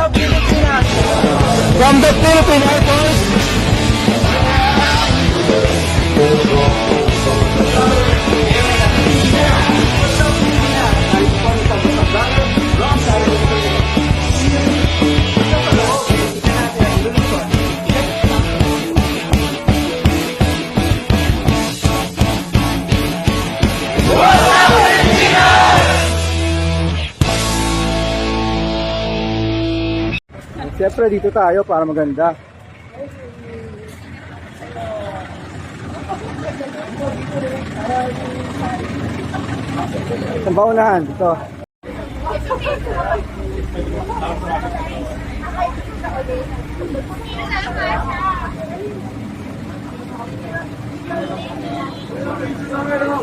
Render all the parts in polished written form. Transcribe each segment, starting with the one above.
From the Philippine Air Force. Siyempre dito tayo para maganda. Saan ba unahan? Dito.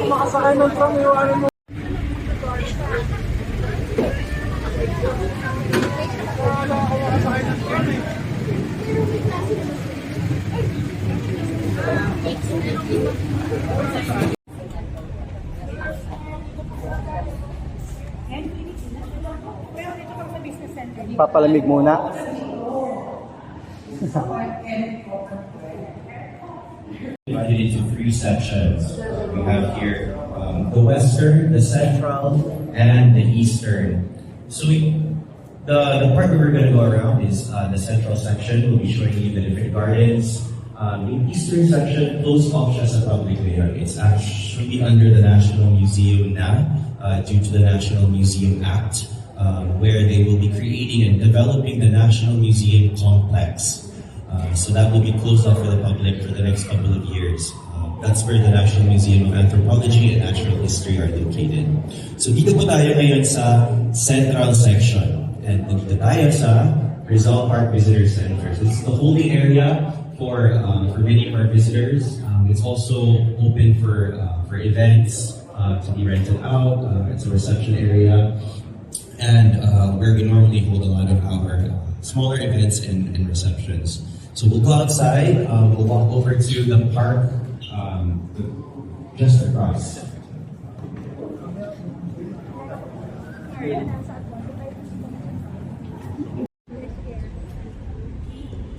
Makasakay ng tram yung ano mo. Papalamig muna. Divided into three sections. We have here the Western, the Central, and the Eastern. So the part that we're going to go around is the Central section. We'll be showing you the different gardens. The Eastern section, closed off siya sa public ngayon. It's actually under the National Museum na due to the National Museum Act, where they will be creating and developing the National Museum Complex. So that will be closed off for the public for the next couple of years. That's where the National Museum of Anthropology and Natural History are located. So dito po tayo ngayon sa Central section. And dito tayo sa Rizal Park Visitor Center. So this is the holding area for many of our visitors. It's also open for events to be rented out. It's a reception area. And where we normally hold a lot of our smaller events and receptions. So we'll go outside, we'll walk over to the park just across.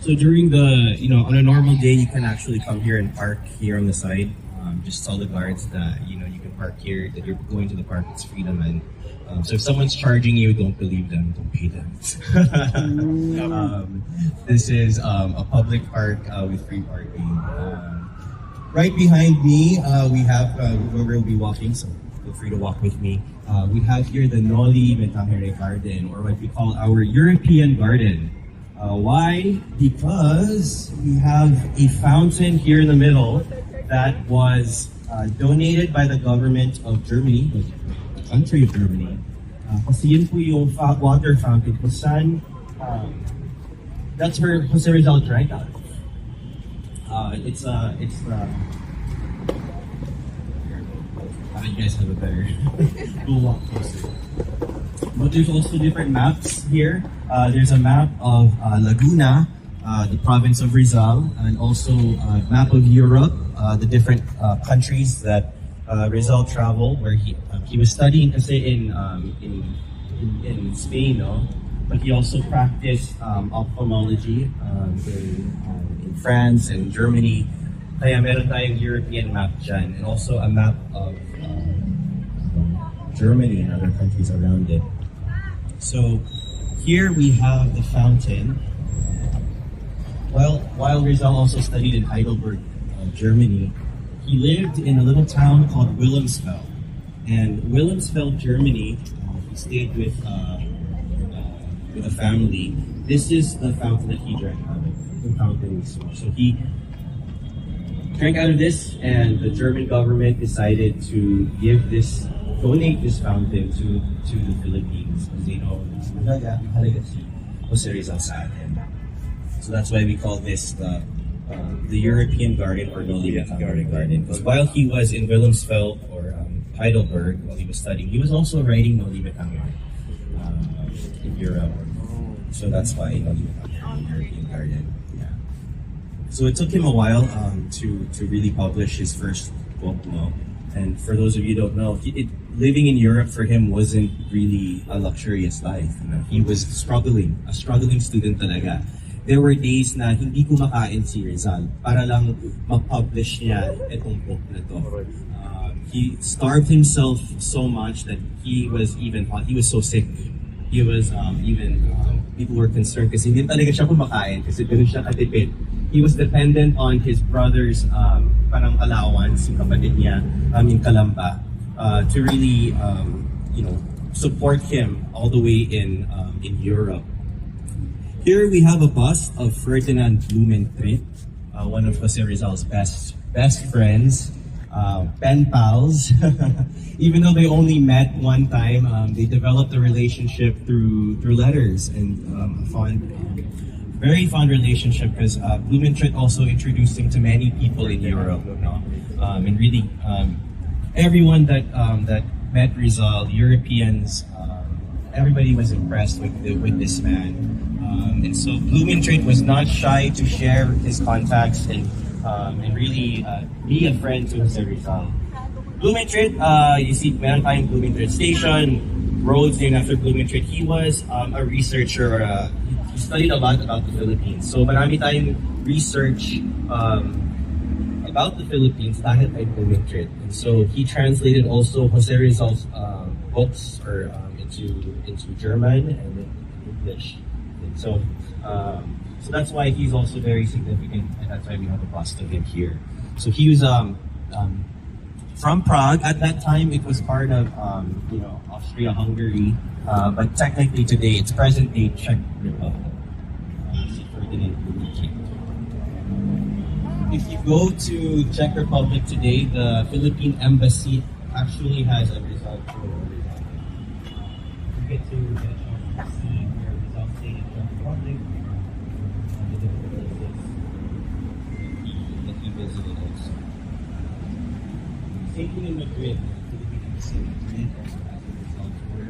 So during the, on a normal day, you can actually come here and park here on the side. Just tell the guards that, you can park here, that you're going to the park, it's freedom. And so if someone's charging you, don't believe them, don't pay them. This is a public park with free parking. Right behind me, we have where we'll be walking, so feel free to walk with me. We have here the Noli Metahere Garden, or what we call our European garden. Why? Because we have a fountain here in the middle that was donated by the government of Germany, the country of Germany. Kasi yun po yung water fountain kung saan, that's where Jose Rizal drank out. It's you guys have a better go walk closer. But there's also different maps here. There's a map of Laguna, the province of Rizal, and also a map of Europe, the different countries that Rizal traveled, where he was studying kasi in Spain, no? But he also practiced ophthalmology in France and Germany. Kaya meron tayong European map dyan, and also a map of Germany and other countries around it. So here we have the fountain. While Rizal also studied in Heidelberg, Germany, he lived in a little town called Wilhelmsfeld. And Wilhelmsfeld, Germany, he stayed with a family. This is the fountain that he drank out of. The fountain. So he drank out of this, and the German government decided to donate this fountain to the Philippines, because they know mahalaga si Jose Rizal sa atin. So that's why we call this the European Garden, or Noli Metahere Garden. Because while he was in Wilhelmsfeld or Heidelberg, while he was studying, he was also writing Noli Metahere in Europe. So that's why Noli Metahere, European Garden. Yeah. So it took him a while to really publish his first book, no? And for those of you who don't know, living in Europe for him wasn't really a luxurious life. You know? He was struggling, a struggling student talaga. There were days na hindi kumakain si Rizal para lang ma-publish niya itong book na to. He starved himself so much that he was so sick. He was people were concerned kasi hindi talaga siya kumakain kasi gano'n siya katipid. He was dependent on his brother's parang allowance, yung kapatid niya, yung kalamba, to really support him all the way in Europe. Here we have a bust of Ferdinand Blumentritt, one of Jose Rizal's best friends, pen pals. Even though they only met one time, they developed a relationship through letters and very fond relationship because Blumentritt also introduced him to many people in Europe, and really everyone that met Rizal, Europeans, everybody was impressed with this man. And so Blumentritt was not shy to share his contacts and really be a friend to Jose Rizal. Blumentritt, you see, meron tayong Blumentritt Station, roads named after Blumentritt. He was a researcher. He studied a lot about the Philippines. So marami tayong research about the Philippines dahil kay Blumentritt. And so he translated also Jose Rizal's books into German and English. So that's why he's also very significant, and that's why we have a bust of him here. So he was from Prague. At that time, it was part of Austria-Hungary, but technically today it's present-day Czech Republic. If you go to Czech Republic today, the Philippine embassy actually has a result for you get to see where results stayed in Czech Republic. The different places that he visited also. Same thing in Madrid. The Philippine embassy in Madrid also has a result tour.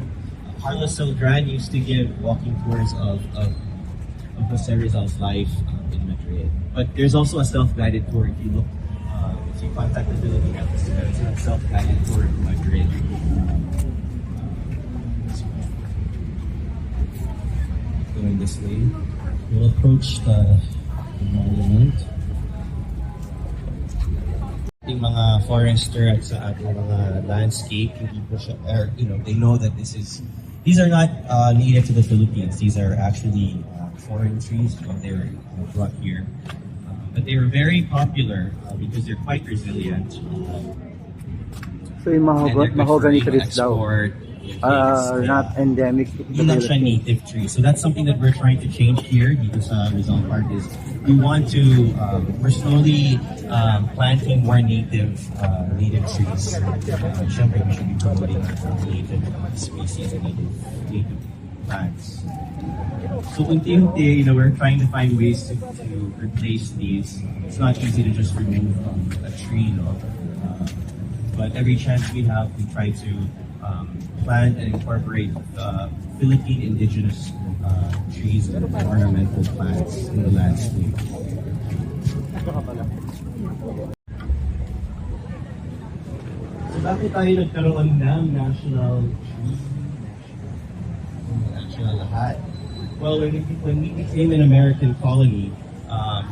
Carlos Celdran used to give walking tours of Jose Rizal's life in Madrid. But there's also a self-guided tour. If you look, if you contact the Philippine embassy, there's a self-guided tour in Madrid. Going this way, we'll approach the monument. Yung mga forester at sa ating mga landscape, hindi po siya, they know that these are not native to the Philippines. These are actually foreign trees. They were brought here. But they were very popular because they're quite resilient. So yung mahogany trees daw not endemic to the Not siya native tree. So that's something that we're trying to change here dito sa Rizal Park is we want to, we're slowly planting more native trees. Siyempre, we should be promoting native species and native plants. So unti-unti, we're trying to find ways to replace these. It's not easy to just remove a tree, but every chance we have, we try to plant and incorporate Philippine indigenous trees and ornamental plants in the landscape. So bakit tayo nagkaroon ng national tree? National lahat. Well, when we became an American colony,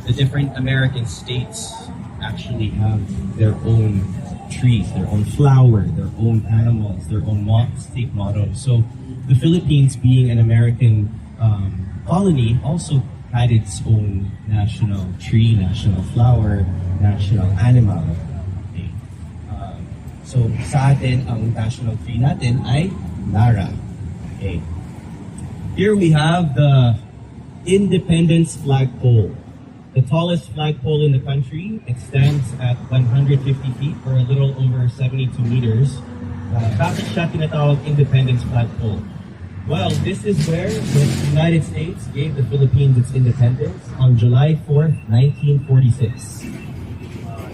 the different American states actually have their own trees, their own flower, their own animals, their own state motto. So the Philippines, being an American colony, also had its own national tree, national flower, national animal. Okay. So sa atin, ang national tree natin ay Lara. Okay. Here we have the Independence flagpole. The tallest flagpole in the country. It stands at 150 feet or a little over 72 meters. Bakit siya tinatawag Independence flagpole? Well, this is where the United States gave the Philippines its independence on July 4th, 1946.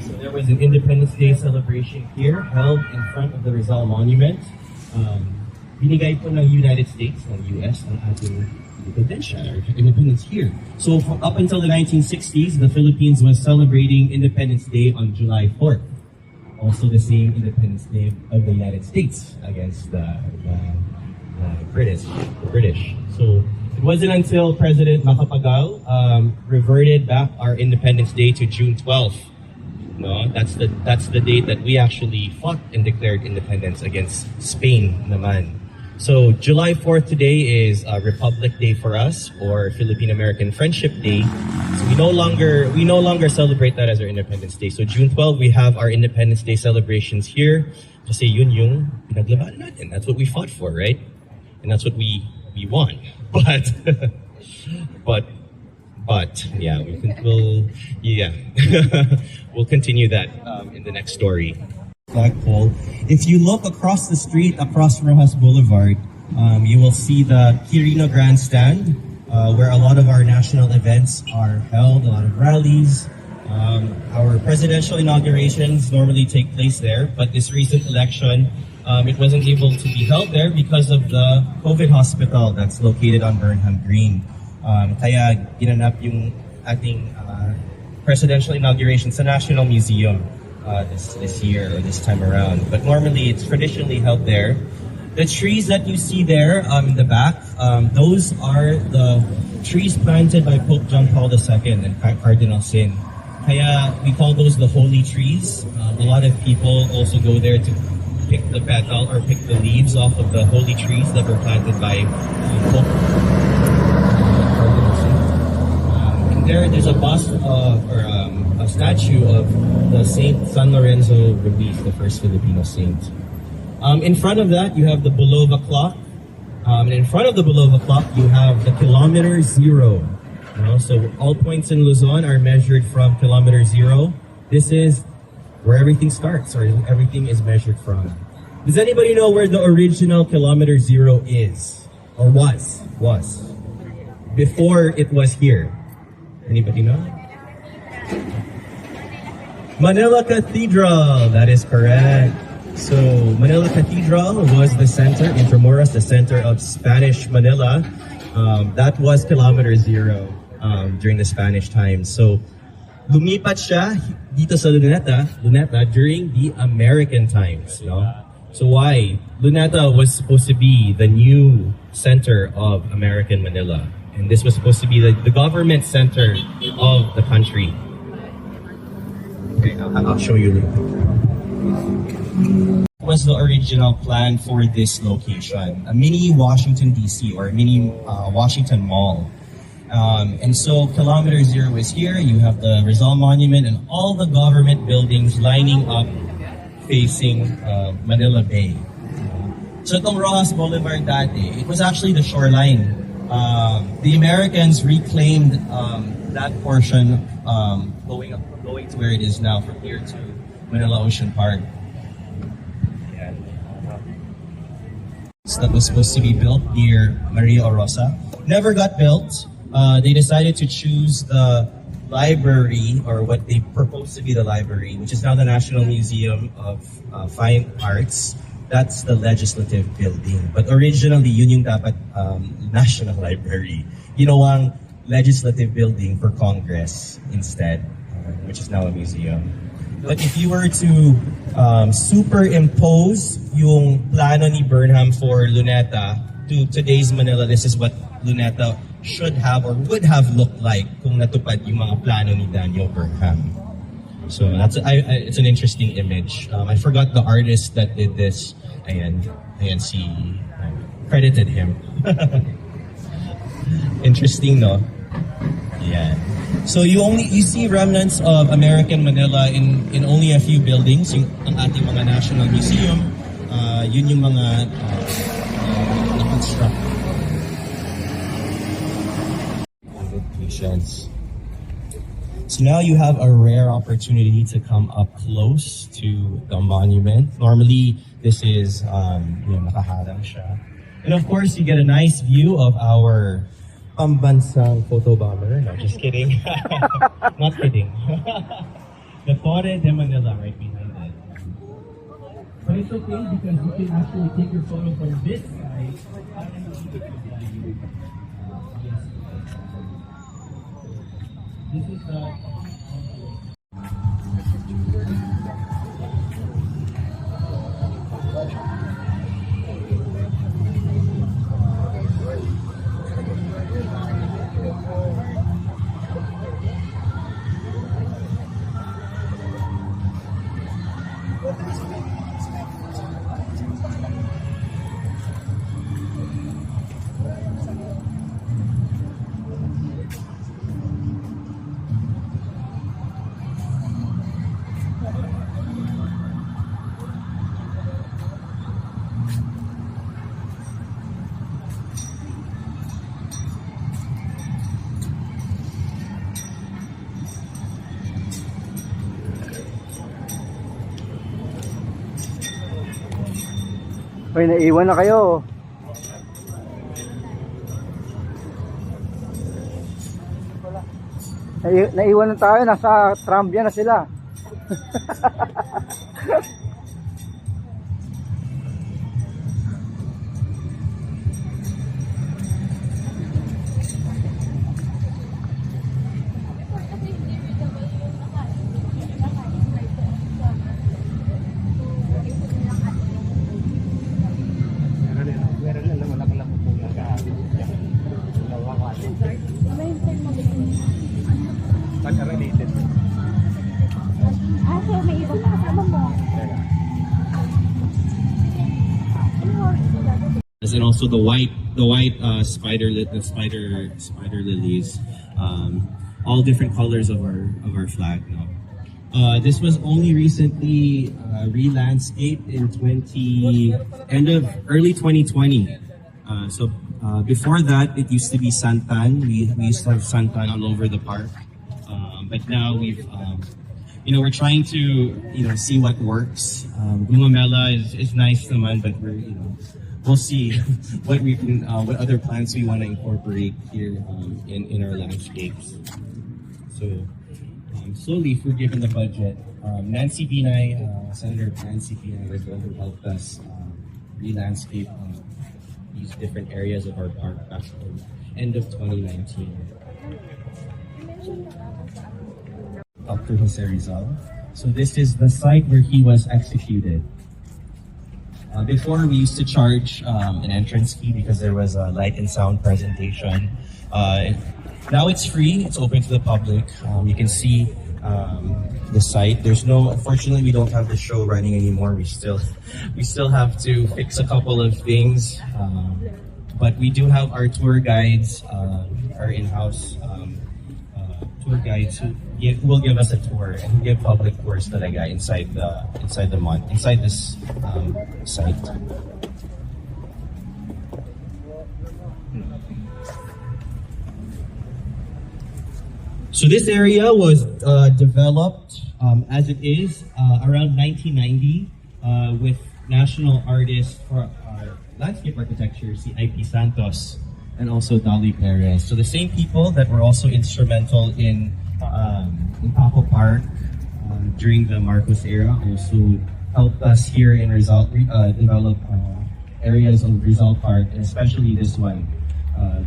So there was an Independence Day celebration here held in front of the Rizal Monument. Binigay po ng United States, ng US, ng ating independence here. So up until the 1960s, the Philippines was celebrating Independence Day on July 4th. also the same Independence Day of the United States against the British. So it wasn't until President Macapagal reverted back our Independence Day to June 12th. No, that's the date that we actually fought and declared independence against Spain naman. So July 4th today is Republic Day for us, or Philippine American Friendship Day. So we no longer celebrate that as our Independence Day. So June 12th we have our Independence Day celebrations here. Kasi yun yung pinaglaban natin. That's what we fought for, right? And that's what we won. But yeah, we'll continue that in the next story. Flagpole. If you look across the street, across Rojas Boulevard, you will see the Quirino Grandstand, where a lot of our national events are held, a lot of rallies. Our presidential inaugurations normally take place there, but this recent election, it wasn't able to be held there because of the COVID hospital that's located on Burnham Green. Kaya ginanap yung ating presidential inauguration sa National Museum this year or this time around. But normally it's traditionally held there. The trees that you see there in the back, those are the trees planted by Pope John Paul II and Cardinal Sin. Kaya we call those the holy trees. A lot of people also go there to pick the petal or pick the leaves off of the holy trees that were planted by Pope Cardinal Sin. And there's a bust or a statue of the Saint San Lorenzo Ruiz, the first Filipino saint. In front of that, you have the Bulova clock. And in front of the Bulova clock, you have the kilometer zero. You know, so all points in Luzon are measured from kilometer zero. This is where everything starts, or everything is measured from. Does anybody know where the original kilometer zero is? Or was? Before it was here. Anybody know? Manila Cathedral, that is correct. So Manila Cathedral was the center, Intramuros, the center of Spanish Manila. That was kilometer zero during the Spanish times. So lumipat siya dito sa Luneta during the American times. You know? So why? Luneta was supposed to be the new center of American Manila. And this was supposed to be the government center of the country. Okay, I'll show you a little picture. What was the original plan for this location? A mini Washington DC or a mini Washington Mall. And so kilometer zero is here. You have the Rizal Monument and all the government buildings lining up facing Manila Bay. So itong Rojas Boulevard dati, it was actually the shoreline. The Americans reclaimed that portion going to where it is now, from here to Manila Ocean Park. That was supposed to be built near Maria Orosa. Never got built. They decided to choose the library, or what they proposed to be the library, which is now the National Museum of Fine Arts. That's the legislative building. But originally, yun yung dapat National Library. Ginawang legislative building for Congress instead, which is now a museum. But if you were to superimpose yung plano ni Burnham for Luneta to today's Manila, this is what Luneta should have or would have looked like kung natupad yung mga plano ni Daniel Burnham. So it's an interesting image. I forgot the artist that did this. Ayan si credited him. Interesting, no? Yeah. So you see remnants of American Manila in only a few buildings. Yung ang ating mga National Museum, yun yung mga na-construct. Patience. So now you have a rare opportunity to come up close to the monument. Normally, this is nakaharang siya. And of course, you get a nice view of our pambansang photo bomber. No, just kidding. Not kidding. The Torre de Manila right behind it. But it's okay because you can actually take your photo from this side. This is the Uy, naiwan na kayo. Naiwan na tayo, nasa tramvya na sila. So may iba pa kasama mo. And also the white spider lilies, all different colors of our flag now. This was only recently re-landscaped in early 2020. Before that, it used to be santan. We used to have santan all over the park, but now we're trying to see what works. Gumamela is nice naman, but we'll see what what other plants we want to incorporate here in our landscapes. So slowly, if we're given the budget, Senator Nancy Binay was going to help us re-landscape these different areas of our park back in end of 2019. Dr. Jose Rizal. So this is the site where he was executed. Before, we used to charge an entrance fee because there was a light and sound presentation. Now it's free, it's open to the public. You can see the site. Unfortunately, we don't have the show running anymore. We still have to fix a couple of things. But we do have our tour guides, our in-house tour guides who will give us a tour and give public tours talaga inside this site. So this area was developed as it is around 1990 with national artists for landscape architecture, si IP Santos, and also Dolly Perez. So the same people that were also instrumental in Paco Park during the Marcos era also helped us here in Rizal develop areas of Rizal Park, and especially this one,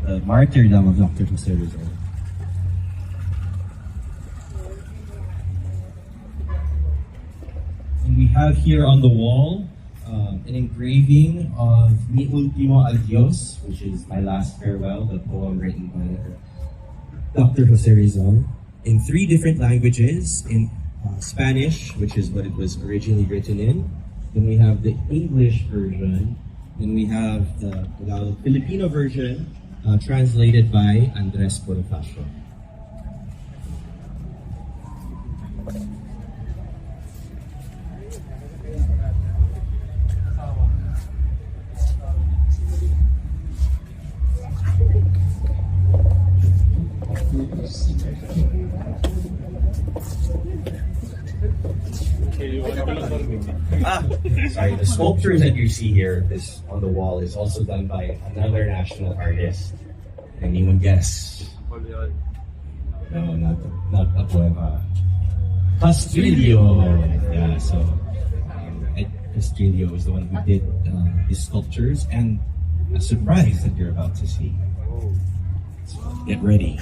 the martyrdom of Dr. Jose Rizal. And we have here on the wall an engraving of Mi Ultimo Adios, which is My Last Farewell, the poem written by Dr. Jose Rizal, in 3 different languages, in Spanish, which is what it was originally written in, then we have the English version, then we have the Filipino version, translated by Andres Bonifacio. Sorry, the sculptures that you see here on the wall is also done by another national artist. Anyone guess? No, not Abueva. Castrillo. Yeah, so Ed Castrillo is the one who did his sculptures, and a surprise that you're about to see. So get ready.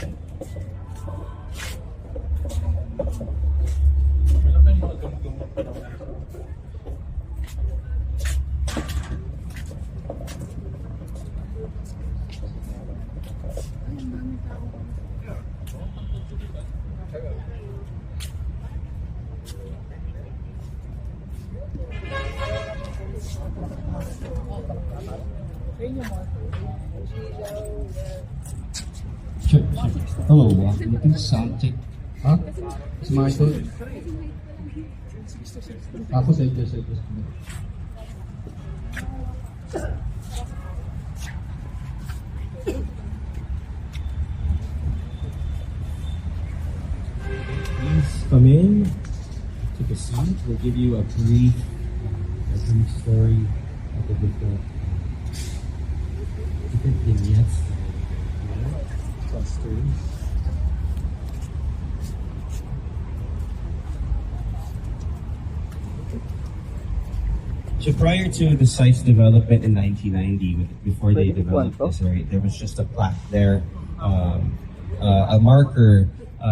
Sure. Hello, welcome to Soundcheck. Ha? Si Michael? Ako sa ito. Please come in, take a seat. We'll give you a brief story the different vignettes, clusters. So prior to the site's development in 1990, before they Pwede developed kwento? this, right, there was just a plaque there, a marker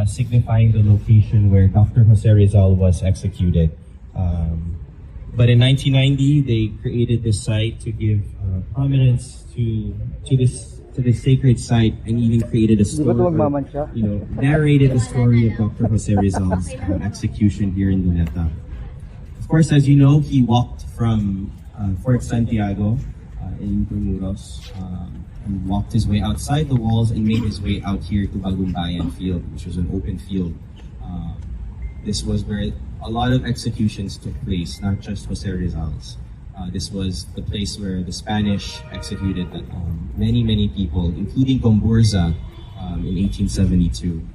signifying the location where Dr. Jose Rizal was executed. But in 1990, they created this site to give prominence to this sacred site, and even created a Di ba story, ito magmamansya? narrated the story of Dr. Jose Rizal's execution here in Luneta. Of course, as you know, he walked from Fort Santiago in Intramuros and walked his way outside the walls and made his way out here to Bagumbayan Field, which was an open field. This was where a lot of executions took place, not just Jose Rizal's. This was the place where the Spanish executed many people, including Gomburza in 1872.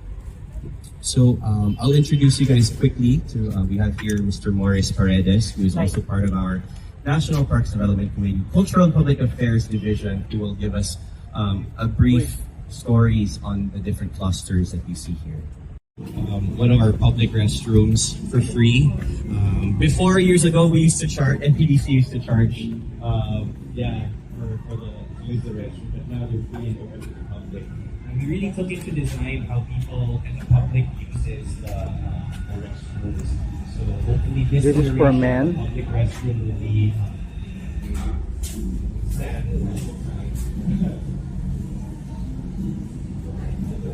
So I'll introduce you guys quickly to, we have here Mr. Morris Paredes, who is also part of our National Parks Development Committee, Cultural and Public Affairs Division, who will give us a brief stories on the different clusters that you see here. One of our public restrooms for free. Before, years ago, we used to charge, NPDC used to charge, for the to use the restroom, but now they're free and open to the public. And we really took it to design how people and the public uses the restrooms. So hopefully this This is for iteration men. of the public restroom will be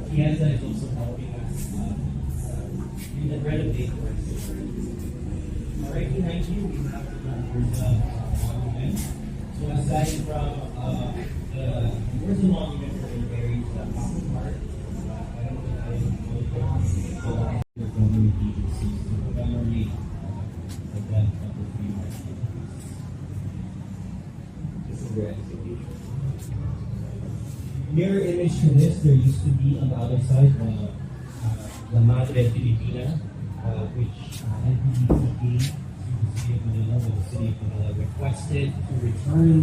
Kiesa is also helping us in the renovate the restroom. Right behind you, we have the monument. So aside from there's a monument for the buried common part. I don't know how the government agencies to commemorate the death of the three martyrs. This is their execution. Mirror image to this, there used to be on the other side the Madre Filipina, which NPDC gave to the city of Manila, when the city of Manila requested to return